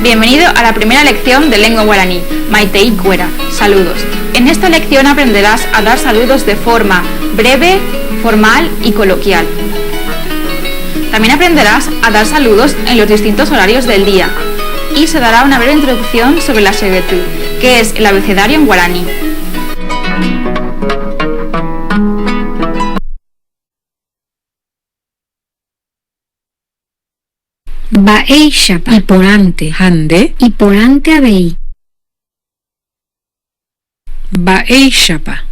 Bienvenido a la primera lección de lengua guaraní, Maitei Cuera, saludos. En esta lección aprenderás a dar saludos de forma breve, formal y coloquial. También aprenderás a dar saludos en los distintos horarios del día y se dará una breve introducción sobre la segetu, que es el abecedario en guaraní. Baeishapa, hiporante, hande, hiporante abei. baeishapa,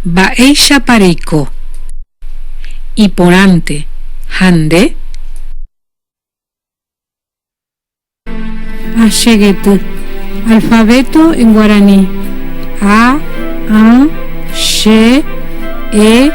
baeishapareko, hiporante, hande, Ashegetu, alfabeto en guaraní. A, she, e,